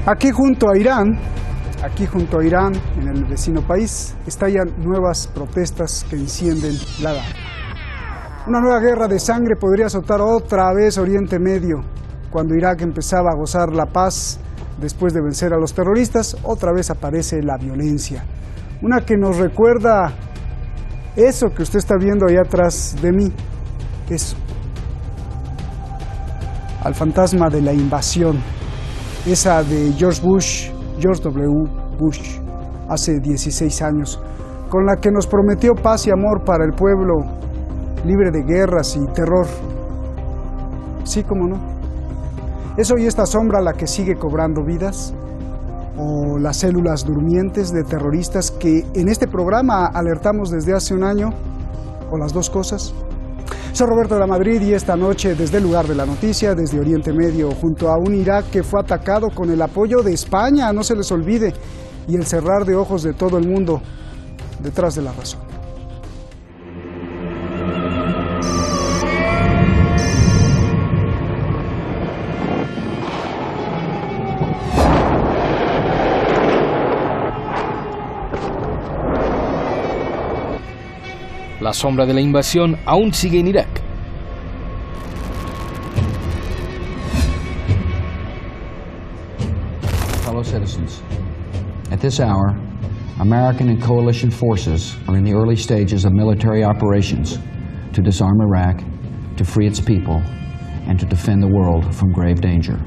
Aquí junto a Irán, en el vecino país, estallan nuevas protestas que encienden la alarma. Una nueva guerra de sangre podría azotar otra vez Oriente Medio. Cuando Irak empezaba a gozar la paz después de vencer a los terroristas, otra vez aparece la violencia. Una que nos recuerda eso que usted está viendo ahí atrás de mí, eso, al fantasma de la invasión, esa de George W. Bush, hace 16 años, con la que nos prometió paz y amor para el pueblo, libre de guerras y terror. Sí, cómo no. ¿Es hoy esta sombra la que sigue cobrando vidas? ¿O las células durmientes de terroristas que en este programa alertamos desde hace un año? ¿O las dos cosas? Soy Roberto de la Madrid y esta noche, desde el lugar de la noticia, desde Oriente Medio, junto a un Irak que fue atacado con el apoyo de España, no se les olvide, y el cerrar de ojos de todo el mundo, detrás de la razón. La sombra de la invasión aún sigue en Irak. Fellow citizens, at this hour, American and coalition forces are in the early stages of military operations to disarm Iraq, to free its people, and to defend the world from grave danger.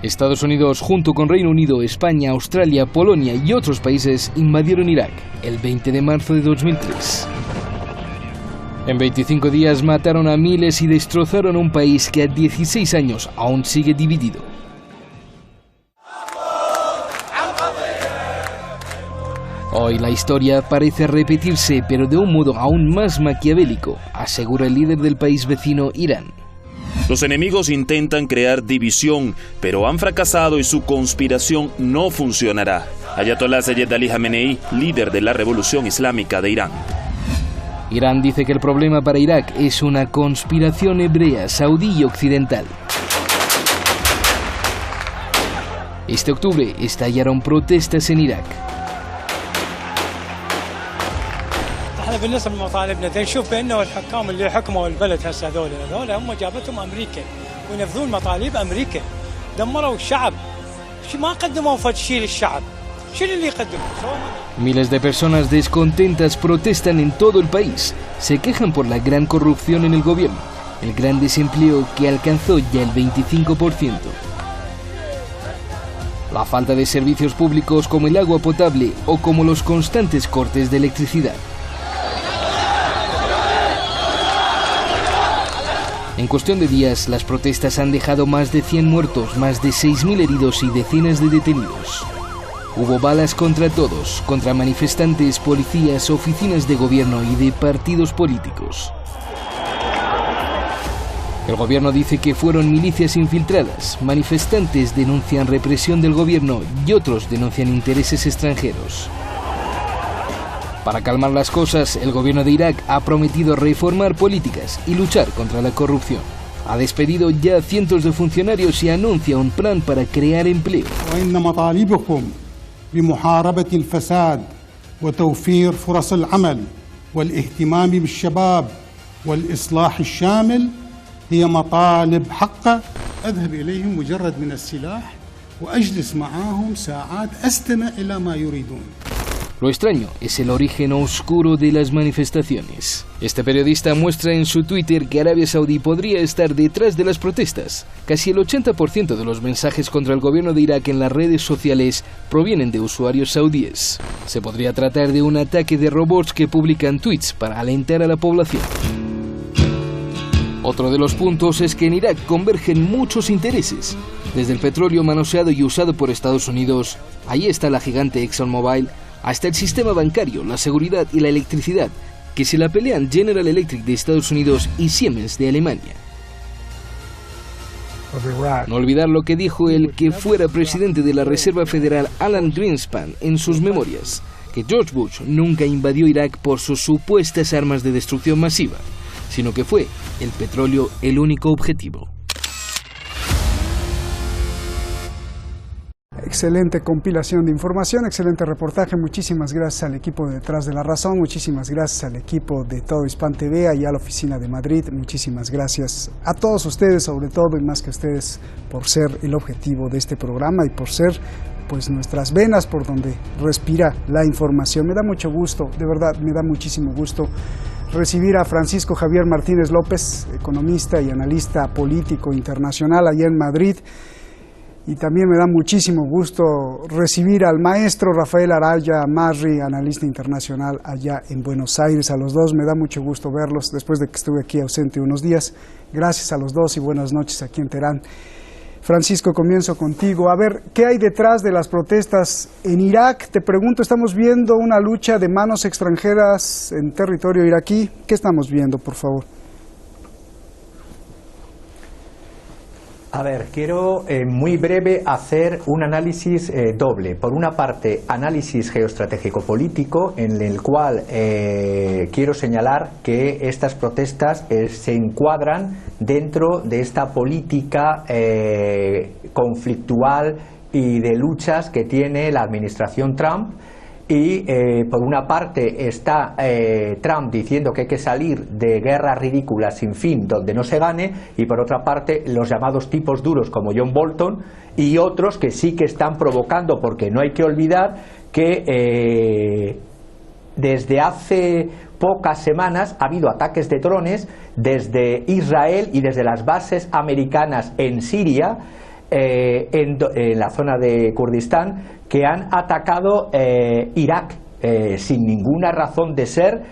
Estados Unidos, junto con Reino Unido, España, Australia, Polonia y otros países, invadieron Irak el 20 de marzo de 2003. En 25 días mataron a miles y destrozaron un país que a 16 años aún sigue dividido. Hoy la historia parece repetirse, pero de un modo aún más maquiavélico, asegura el líder del país vecino, Irán. Los enemigos intentan crear división, pero han fracasado y su conspiración no funcionará. Ayatollah Sayyid Ali Khamenei, líder de la Revolución Islámica de Irán. Irán dice que el problema para Irak es una conspiración hebrea, saudí y occidental. Este octubre estallaron protestas en Irak. بالنسبه لمطالبنا نشوف بانه الحكام اللي حكموا البلد هسه هذول هم جابتهم امريكا وينفذون مطالب امريكا دمروا الشعب ما قدموا فد شيء للشعب شنو اللي يقدموا. Miles de personas descontentas protestan en todo el país. Se quejan por la gran corrupción en el gobierno, el gran desempleo que alcanzó ya el 25%, la falta de servicios públicos como el agua potable o como los constantes cortes de electricidad. En cuestión de días, las protestas han dejado más de 100 muertos, más de 6.000 heridos y decenas de detenidos. Hubo balas contra todos, contra manifestantes, policías, oficinas de gobierno y de partidos políticos. El gobierno dice que fueron milicias infiltradas, manifestantes denuncian represión del gobierno y otros denuncian intereses extranjeros. Para calmar las cosas, el gobierno de Irak ha prometido reformar políticas y luchar contra la corrupción. Ha despedido ya cientos de funcionarios y anuncia un plan para crear empleo. بمحاربة الفساد وتوفير فرص العمل والاهتمام بالشباب والإصلاح الشامل هي مطالب حقة. أذهب إليهم مجرد من السلاح وأجلس معهم ساعات أستمع إلى ما يريدون. Lo extraño es el origen oscuro de las manifestaciones. Este periodista muestra en su Twitter que Arabia Saudí podría estar detrás de las protestas. Casi el 80% de los mensajes contra el gobierno de Irak en las redes sociales provienen de usuarios saudíes. Se podría tratar de un ataque de robots que publican tweets para alentar a la población. Otro de los puntos es que en Irak convergen muchos intereses. Desde el petróleo manoseado y usado por Estados Unidos, ahí está la gigante ExxonMobil, hasta el sistema bancario, la seguridad y la electricidad, que se la pelean General Electric de Estados Unidos y Siemens de Alemania. No olvidar lo que dijo el que fuera presidente de la Reserva Federal Alan Greenspan en sus memorias, que George Bush nunca invadió Irak por sus supuestas armas de destrucción masiva, sino que fue el petróleo el único objetivo. excelente compilación de información, excelente reportaje. Muchísimas gracias al equipo de Detrás de la Razón, muchísimas gracias al equipo de Todo Hispan TV, allá a la oficina de Madrid. Muchísimas gracias a todos ustedes, sobre todo y más que ustedes, por ser el objetivo de este programa y por ser pues nuestras venas por donde respira la información. Me da mucho gusto, de verdad, me da muchísimo gusto recibir a Francisco Javier Martínez López, economista y analista político internacional allá en Madrid. Y también me da muchísimo gusto recibir al maestro Rafael Araya Marri, analista internacional allá en Buenos Aires. A los dos me da mucho gusto verlos después de que estuve aquí ausente unos días. Gracias a los dos y buenas noches aquí en Teherán. Francisco, comienzo contigo. A ver, ¿qué hay detrás de las protestas en Irak? Te pregunto, estamos viendo una lucha de manos extranjeras en territorio iraquí. ¿Qué estamos viendo, por favor? A ver, quiero muy breve hacer un análisis doble. Por una parte, análisis geoestratégico-político, en el cual quiero señalar que estas protestas se encuadran dentro de esta política conflictual y de luchas que tiene la administración Trump. Y por una parte está Trump diciendo que hay que salir de guerras ridículas sin fin donde no se gane, y por otra parte los llamados tipos duros como John Bolton y otros que sí que están provocando, porque no hay que olvidar que desde hace pocas semanas ha habido ataques de drones desde Israel y desde las bases americanas en Siria, en la zona de Kurdistán, que han atacado Irak sin ninguna razón de ser.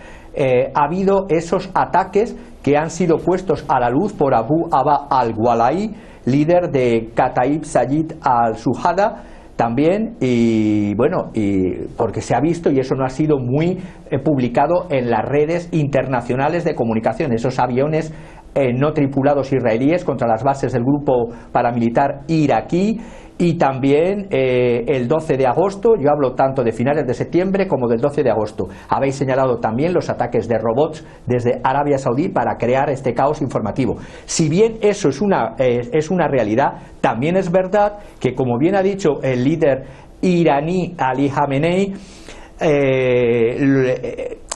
Ha habido esos ataques que han sido puestos a la luz por Abu Aba al-Walai, líder de Kataib Sayyid al-Suhada también, y bueno, y porque se ha visto, y eso no ha sido muy publicado en las redes internacionales de comunicación, esos aviones no tripulados israelíes contra las bases del grupo paramilitar iraquí. Y también el 12 de agosto, yo hablo tanto de finales de septiembre como del 12 de agosto, habéis señalado también los ataques de robots desde Arabia Saudí para crear este caos informativo. Si bien eso es una realidad, también es verdad que, como bien ha dicho el líder iraní Ali Khamenei,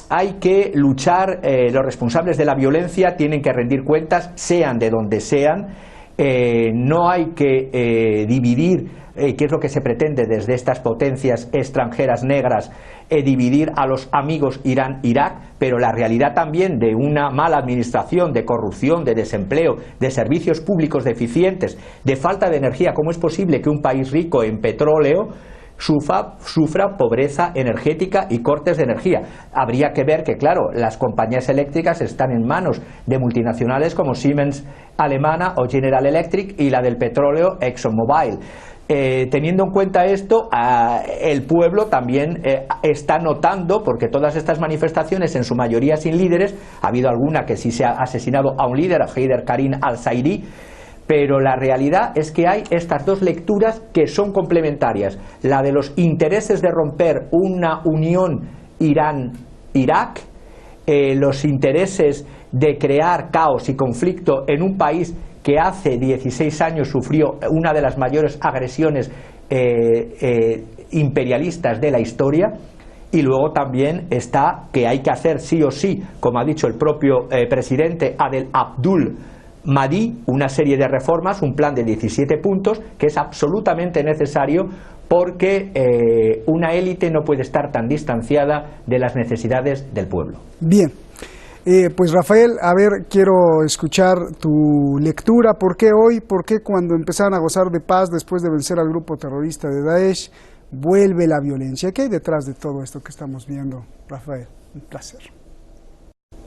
hay que luchar, los responsables de la violencia tienen que rendir cuentas, sean de donde sean. No hay que dividir, que es lo que se pretende desde estas potencias extranjeras negras, dividir a los amigos Irán-Irak, pero la realidad también de una mala administración, de corrupción, de desempleo, de servicios públicos deficientes, de falta de energía. ¿Cómo es posible que un país rico en petróleo sufra pobreza energética y cortes de energía? Habría que ver que, claro, las compañías eléctricas están en manos de multinacionales como Siemens alemana o General Electric, y la del petróleo ExxonMobil. Teniendo en cuenta esto, el pueblo también está notando, porque todas estas manifestaciones, en su mayoría sin líderes, ha habido alguna que sí se ha asesinado a un líder, a Haider Karim al-Zairi, pero la realidad es que hay estas dos lecturas que son complementarias: la de los intereses de romper una unión Irán-Irak, los intereses de crear caos y conflicto en un país que hace 16 años sufrió una de las mayores agresiones imperialistas de la historia. Y luego también está que hay que hacer sí o sí, como ha dicho el propio presidente Adel Abdul Mahdi, una serie de reformas, un plan de 17 puntos que es absolutamente necesario, porque una élite no puede estar tan distanciada de las necesidades del pueblo. Bien, pues Rafael, a ver, quiero escuchar tu lectura. ¿Por qué hoy? ¿Por qué cuando empezaron a gozar de paz después de vencer al grupo terrorista de Daesh, vuelve la violencia? ¿Qué hay detrás de todo esto que estamos viendo, Rafael? Un placer.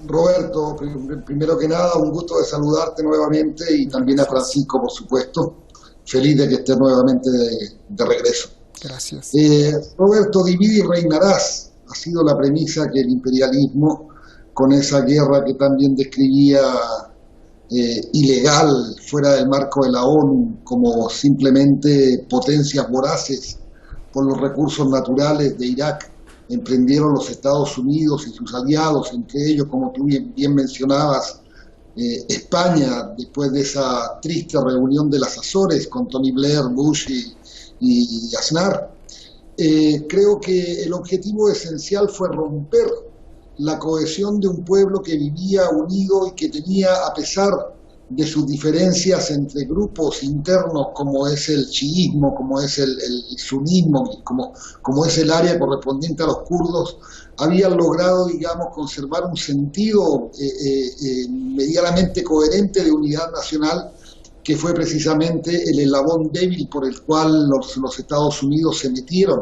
Roberto, primero que nada, un gusto de saludarte nuevamente, y también a Francisco, por supuesto. Feliz de que estés nuevamente de regreso. Gracias. Roberto, divide y reinarás. Ha sido la premisa que el imperialismo, con esa guerra que también describía ilegal, fuera del marco de la ONU, como simplemente potencias voraces por los recursos naturales de Irak, emprendieron los Estados Unidos y sus aliados, entre ellos, como tú bien mencionabas, España, después de esa triste reunión de las Azores con Tony Blair, Bush y Aznar. Creo que el objetivo esencial fue romper la cohesión de un pueblo que vivía unido y que tenía, a pesar de sus diferencias entre grupos internos como es el chiismo, como es el sunismo, como es el área correspondiente a los kurdos, habían logrado, digamos, conservar un sentido medianamente coherente de unidad nacional, que fue precisamente el eslabón débil por el cual los Estados Unidos se metieron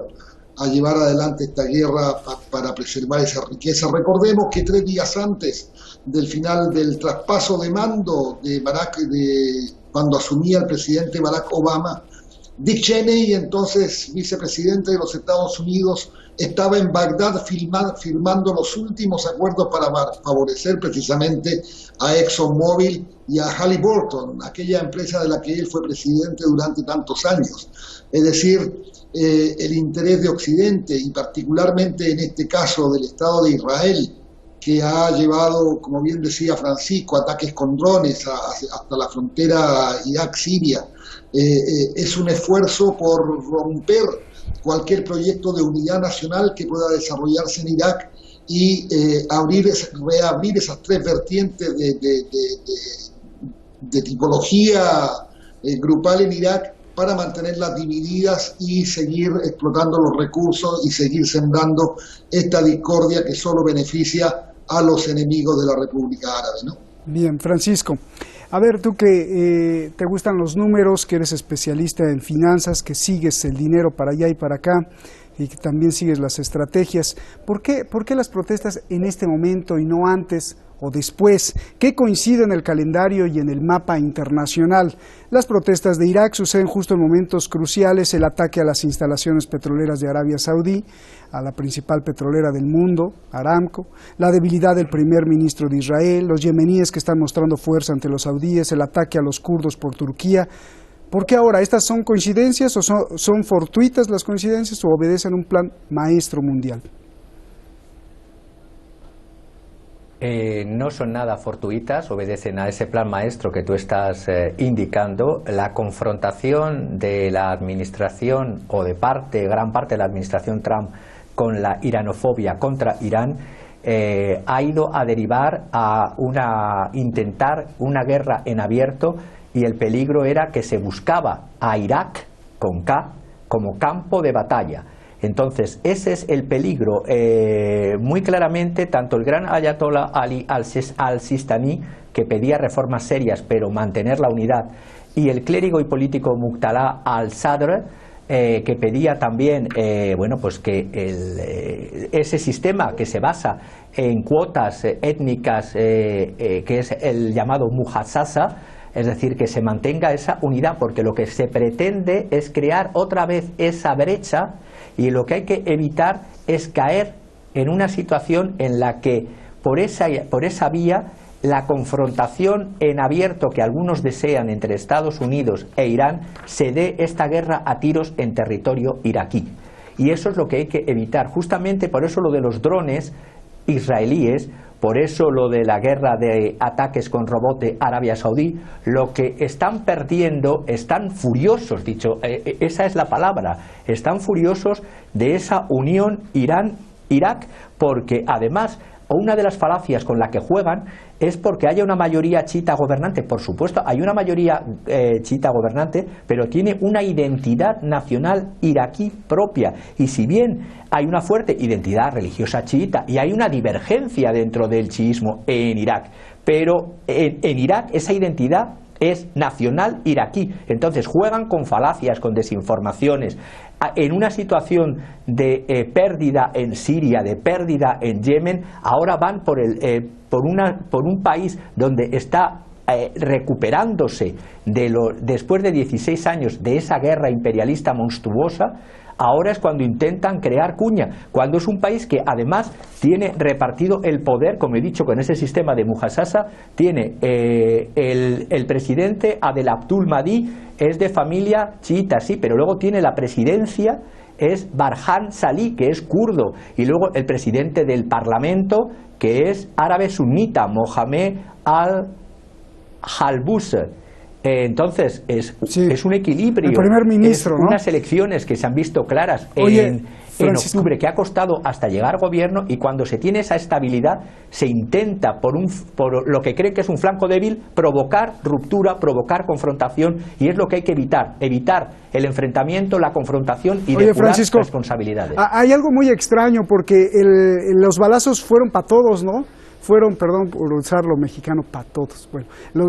a llevar adelante esta guerra para preservar esa riqueza. Recordemos que 3 días antes del final del traspaso de mando de cuando asumía el presidente Barack Obama, Dick Cheney, entonces vicepresidente de los Estados Unidos, estaba en Bagdad firmando los últimos acuerdos para favorecer precisamente a ExxonMobil y a Halliburton, aquella empresa de la que él fue presidente durante tantos años. Es decir, el interés de Occidente, y particularmente en este caso del Estado de Israel, que ha llevado, como bien decía Francisco, ataques con drones hasta la frontera Irak-Siria, es un esfuerzo por romper cualquier proyecto de unidad nacional que pueda desarrollarse en Irak y reabrir esas 3 vertientes de tipología grupal en Irak para mantenerlas divididas y seguir explotando los recursos y seguir sembrando esta discordia que solo beneficia a los enemigos de la República Árabe, ¿no? Bien, Francisco. A ver, tú que te gustan los números, que eres especialista en finanzas, que sigues el dinero para allá y para acá, y que también sigues las estrategias, ¿por qué las protestas en este momento y no antes o después? ¿Qué coincide en el calendario y en el mapa internacional? Las protestas de Irak suceden justo en momentos cruciales: el ataque a las instalaciones petroleras de Arabia Saudí, a la principal petrolera del mundo, Aramco, la debilidad del primer ministro de Israel, los yemeníes que están mostrando fuerza ante los saudíes, el ataque a los kurdos por Turquía. ¿Por qué ahora? ¿Estas son coincidencias o son fortuitas las coincidencias o obedecen a un plan maestro mundial? No son nada fortuitas, obedecen a ese plan maestro que tú estás indicando. La confrontación de la administración, o de gran parte de la administración Trump, con la iranofobia contra Irán, ha ido a derivar a intentar una guerra en abierto, y el peligro era que se buscaba a Irak, con K, como campo de batalla. Entonces, ese es el peligro. Muy claramente, tanto el gran Ayatollah Ali al-Sistani, que pedía reformas serias pero mantener la unidad, y el clérigo y político Muqtada al-Sadr, que pedía también pues que ese sistema que se basa en cuotas étnicas, que es el llamado Mujassasa, es decir, que se mantenga esa unidad, porque lo que se pretende es crear otra vez esa brecha, y lo que hay que evitar es caer en una situación en la que por esa vía la confrontación en abierto que algunos desean entre Estados Unidos e Irán se dé esta guerra a tiros en territorio iraquí. Y eso es lo que hay que evitar. Justamente por eso lo de los drones israelíes, por eso lo de la guerra de ataques con robots de Arabia Saudí, lo que están perdiendo, están furiosos, esa es la palabra, están furiosos de esa unión Irán-Irak, porque además una de las falacias con la que juegan es porque haya una mayoría chiita gobernante. Por supuesto, hay una mayoría chiita gobernante, pero tiene una identidad nacional iraquí propia. Y si bien hay una fuerte identidad religiosa chiita y hay una divergencia dentro del chiismo en Irak, pero en Irak esa identidad es nacional iraquí. Entonces juegan con falacias, con desinformaciones. En una situación de pérdida en Siria, de pérdida en Yemen, ahora van por un país donde está recuperándose después de 16 años de esa guerra imperialista monstruosa. Ahora es cuando intentan crear cuña, cuando es un país que además tiene repartido el poder, como he dicho, con ese sistema de Mujassasa. Tiene el presidente Adel Abdul Mahdi, es de familia chiita, sí, pero luego tiene la presidencia, es Barhan Salih, que es kurdo, y luego el presidente del parlamento, que es árabe sunita, Mohamed Halbuse. Entonces, es un equilibrio. El primer ministro, ¿no? Unas elecciones que se han visto claras en octubre, que ha costado hasta llegar al gobierno, y cuando se tiene esa estabilidad, se intenta, por lo que cree que es un flanco débil, provocar ruptura, provocar confrontación, y es lo que hay que evitar. Evitar el enfrentamiento, la confrontación y depurar responsabilidades. Hay algo muy extraño, porque los balazos fueron para todos, ¿no? Fueron, perdón por usar lo mexicano, para todos. Bueno,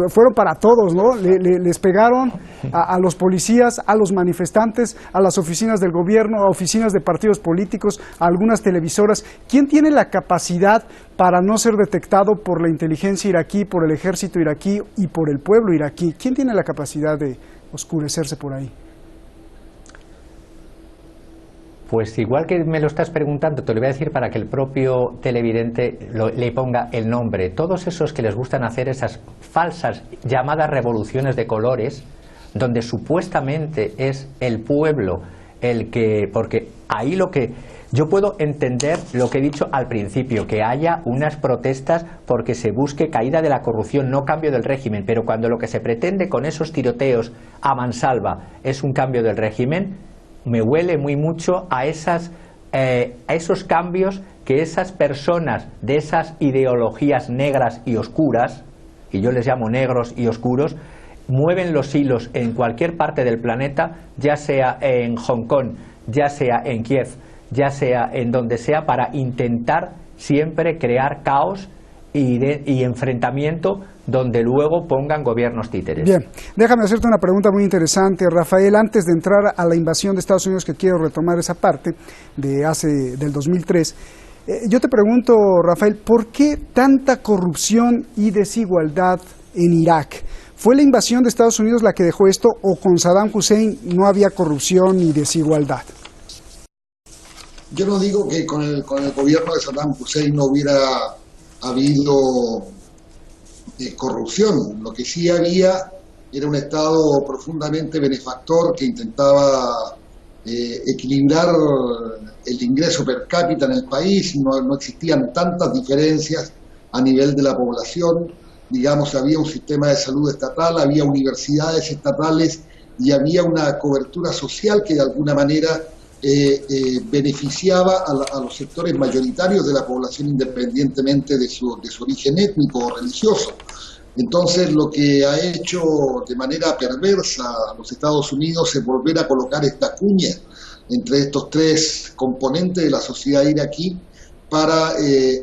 fueron para todos, ¿no? Les pegaron a los policías, a los manifestantes, a las oficinas del gobierno, a oficinas de partidos políticos, a algunas televisoras. ¿Quién tiene la capacidad para no ser detectado por la inteligencia iraquí, por el ejército iraquí y por el pueblo iraquí? ¿Quién tiene la capacidad de oscurecerse por ahí? Pues igual que me lo estás preguntando, te lo voy a decir para que el propio televidente le ponga el nombre. Todos esos que les gustan hacer esas falsas llamadas revoluciones de colores, donde supuestamente es el pueblo el que... Porque ahí lo que... Yo puedo entender lo que he dicho al principio, que haya unas protestas porque se busque caída de la corrupción, no cambio del régimen, pero cuando lo que se pretende con esos tiroteos a mansalva es un cambio del régimen, me huele muy mucho a esos cambios que esas personas de esas ideologías negras y oscuras, y yo les llamo negros y oscuros, mueven los hilos en cualquier parte del planeta, ya sea en Hong Kong, ya sea en Kiev, ya sea en donde sea, para intentar siempre crear caos y enfrentamiento donde luego pongan gobiernos títeres. Bien, déjame hacerte una pregunta muy interesante, Rafael, antes de entrar a la invasión de Estados Unidos, que quiero retomar esa parte del 2003. Yo te pregunto, Rafael, ¿por qué tanta corrupción y desigualdad en Irak? ¿Fue la invasión de Estados Unidos la que dejó esto, o con Saddam Hussein no había corrupción ni desigualdad? Yo no digo que con el gobierno de Saddam Hussein no hubiera habido corrupción. Lo que sí había era un Estado profundamente benefactor que intentaba equilibrar el ingreso per cápita en el país. No existían tantas diferencias a nivel de la población. Digamos, había un sistema de salud estatal, había universidades estatales y había una cobertura social que de alguna manera beneficiaba a los sectores mayoritarios de la población, independientemente de su origen étnico o religioso. Entonces, lo que ha hecho de manera perversa a los Estados Unidos es volver a colocar esta cuña entre estos tres componentes de la sociedad iraquí para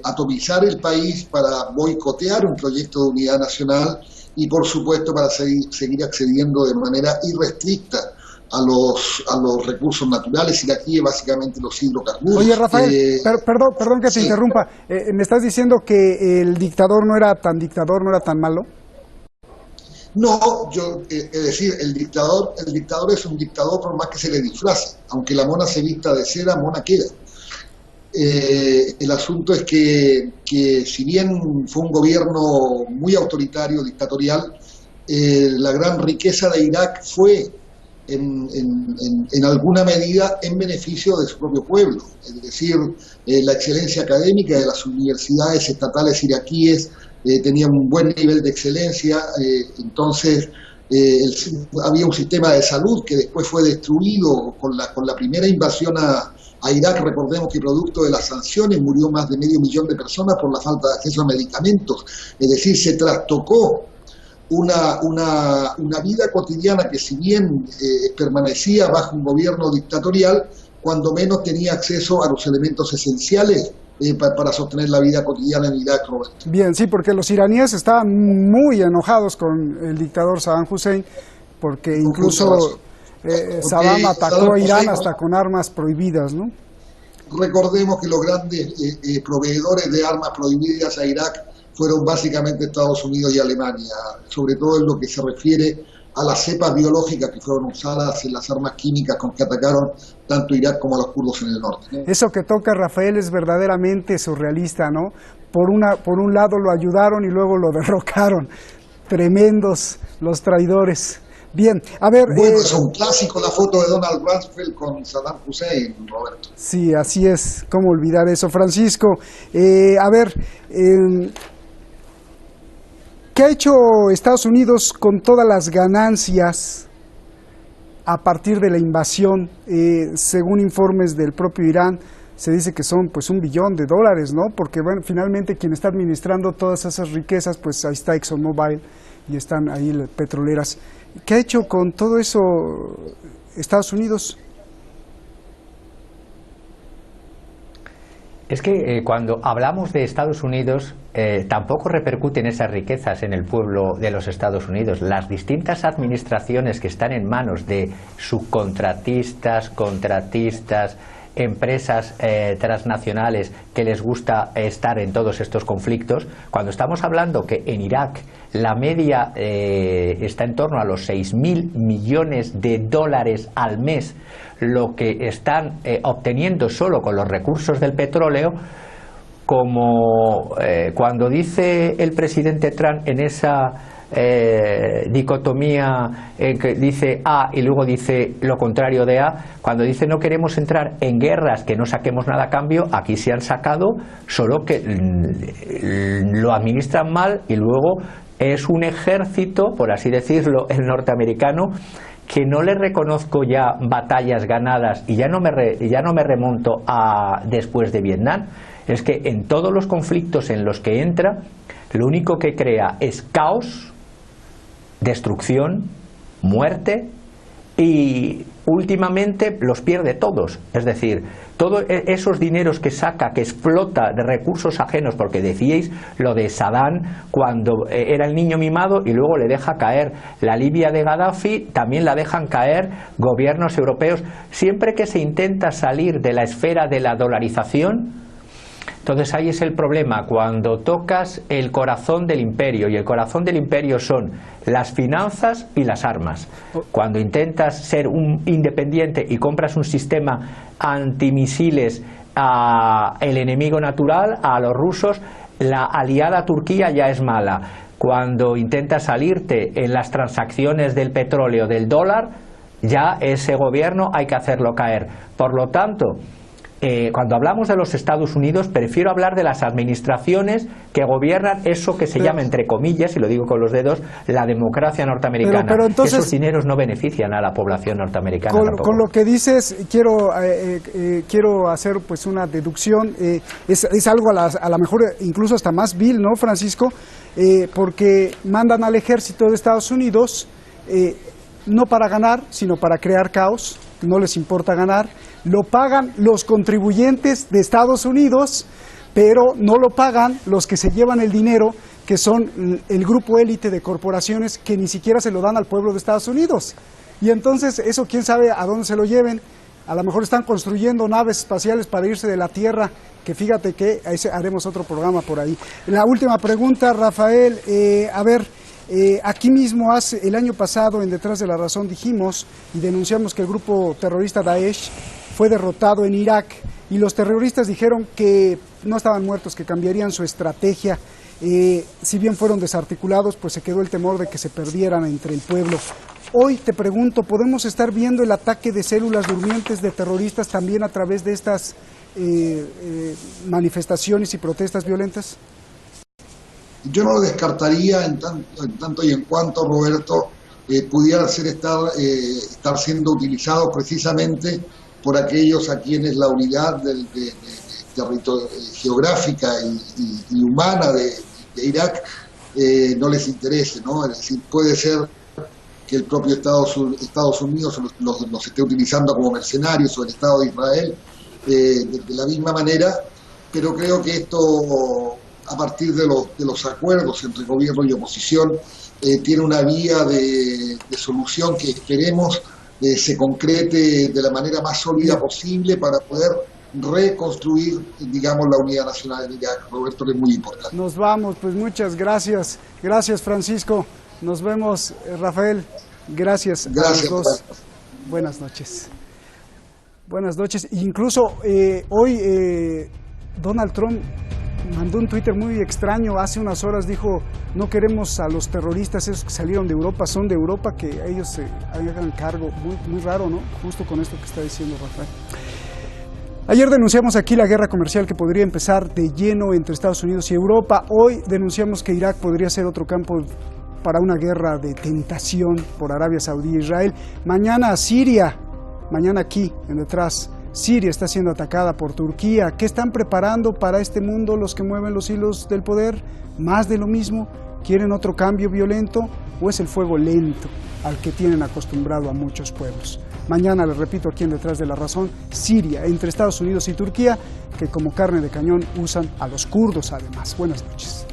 atomizar el país, para boicotear un proyecto de unidad nacional y, por supuesto, para seguir accediendo de manera irrestricta a los recursos naturales iraquíes, básicamente los hidrocarburos. Oye, Rafael, perdón que te interrumpa. ¿Me estás diciendo que el dictador no era tan dictador, no era tan malo? No, es decir, el dictador es un dictador por más que se le disfrace. Aunque la mona se vista de seda, mona queda. El asunto es que si bien fue un gobierno muy autoritario, dictatorial, la gran riqueza de Irak fue en alguna medida en beneficio de su propio pueblo. Es decir, la excelencia académica de las universidades estatales iraquíes tenía un buen nivel de excelencia. Entonces había un sistema de salud que después fue destruido con la primera invasión a Irak. Recordemos que producto de las sanciones murió más de 500.000 de personas por la falta de acceso a medicamentos. Es decir, se trastocó una vida cotidiana que, si bien permanecía bajo un gobierno dictatorial, cuando menos tenía acceso a los elementos esenciales para sostener la vida cotidiana en Irak, Roberto. Bien, sí, porque los iraníes estaban muy enojados con el dictador Saddam Hussein, porque incluso Saddam atacó a Irán hasta con armas prohibidas, ¿no? Recordemos que los grandes proveedores de armas prohibidas a Irak fueron básicamente Estados Unidos y Alemania, sobre todo en lo que se refiere a las cepas biológicas que fueron usadas en las armas químicas con que atacaron tanto Irak como a los kurdos en el norte. Eso que toca, Rafael, es verdaderamente surrealista, ¿no? Por un lado lo ayudaron y luego lo derrocaron. Tremendos los traidores. Bien, a ver... Bueno, es un clásico la foto de Donald Rumsfeld con Saddam Hussein, Roberto. Sí, así es. ¿Cómo olvidar eso? Francisco, a ver... ¿Qué ha hecho Estados Unidos con todas las ganancias a partir de la invasión? Según informes del propio Irán, se dice que son pues $1 billón, ¿no? Porque bueno, finalmente quien está administrando todas esas riquezas, pues ahí está ExxonMobil y están ahí las petroleras. ¿Qué ha hecho con todo eso Estados Unidos? Es que cuando hablamos de Estados Unidos, tampoco repercuten esas riquezas en el pueblo de los Estados Unidos. Las distintas administraciones que están en manos de subcontratistas, contratistas, empresas transnacionales que les gusta estar en todos estos conflictos, cuando estamos hablando que en Irak la media está en torno a los 6.000 millones de dólares al mes, lo que están obteniendo solo con los recursos del petróleo, como cuando dice el presidente Trump en esa dicotomía que dice A y luego dice lo contrario de A, cuando dice no queremos entrar en guerras que no saquemos nada a cambio, aquí se han sacado, solo que lo administran mal y luego es un ejército, por así decirlo, el norteamericano, que no le reconozco ya batallas ganadas y ya no me remonto a después de Vietnam. Es que en todos los conflictos en los que entra, lo único que crea es caos, destrucción, muerte y últimamente los pierde todos. Es decir, todos esos dineros que saca, que explota de recursos ajenos, porque decíais lo de Saddam cuando era el niño mimado y luego le deja caer la Libia de Gaddafi, también la dejan caer gobiernos europeos. Siempre que se intenta salir de la esfera de la dolarización, entonces ahí es el problema, cuando tocas el corazón del imperio, y el corazón del imperio son las finanzas y las armas. Cuando intentas ser un independiente y compras un sistema antimisiles al enemigo natural, a los rusos, la aliada Turquía ya es mala. Cuando intentas salirte en las transacciones del petróleo, del dólar, ya ese gobierno hay que hacerlo caer. Por lo tanto, cuando hablamos de los Estados Unidos, prefiero hablar de las administraciones que gobiernan eso que se llama, entre comillas, y lo digo con los dedos, la democracia norteamericana. Pero entonces, esos dineros no benefician a la población norteamericana. Con lo que dices, quiero hacer pues una deducción. Es algo a lo mejor incluso hasta más vil, ¿no, Francisco? Porque mandan al ejército de Estados Unidos no para ganar, sino para crear caos. No les importa ganar, lo pagan los contribuyentes de Estados Unidos, pero no lo pagan los que se llevan el dinero, que son el grupo élite de corporaciones que ni siquiera se lo dan al pueblo de Estados Unidos. Y entonces eso quién sabe a dónde se lo lleven. A lo mejor están construyendo naves espaciales para irse de la Tierra, que fíjate que haremos otro programa por ahí. La última pregunta, Rafael, aquí mismo el año pasado en Detrás de la Razón dijimos y denunciamos que el grupo terrorista Daesh fue derrotado en Irak y los terroristas dijeron que no estaban muertos, que cambiarían su estrategia. Si bien fueron desarticulados, pues se quedó el temor de que se perdieran entre el pueblo. Hoy te pregunto, ¿podemos estar viendo el ataque de células durmientes de terroristas también a través de estas manifestaciones y protestas violentas? Yo no lo descartaría en tanto y en cuanto, Roberto, pudiera estar siendo utilizado precisamente por aquellos a quienes la unidad geográfica y humana de Irak no les interese, ¿no? Es decir, puede ser que el propio Estados Unidos los esté utilizando como mercenarios, o el Estado de Israel de la misma manera, pero creo que esto, a partir de los acuerdos entre gobierno y oposición, tiene una vía de solución que esperemos se concrete de la manera más sólida posible para poder reconstruir, digamos, la unidad nacional de Irak, Roberto, que es muy importante. Nos vamos, pues muchas gracias. Gracias, Francisco. Nos vemos, Rafael. Gracias a los dos. Buenas noches. Buenas noches. Incluso hoy Donald Trump mandó un Twitter muy extraño. Hace unas horas dijo, no queremos a los terroristas esos que salieron de Europa, son de Europa, que ellos se hagan cargo. Muy raro, ¿no? Justo con esto que está diciendo Rafael. Ayer denunciamos aquí la guerra comercial que podría empezar de lleno entre Estados Unidos y Europa. Hoy denunciamos que Irak podría ser otro campo para una guerra de tentación por Arabia Saudí e Israel. Mañana Siria, mañana aquí, en detrás, Siria está siendo atacada por Turquía. ¿Qué están preparando para este mundo los que mueven los hilos del poder? ¿Más de lo mismo? ¿Quieren otro cambio violento? ¿O es el fuego lento al que tienen acostumbrado a muchos pueblos? Mañana, les repito, aquí en Detrás de la Razón, Siria, entre Estados Unidos y Turquía, que como carne de cañón usan a los kurdos además. Buenas noches.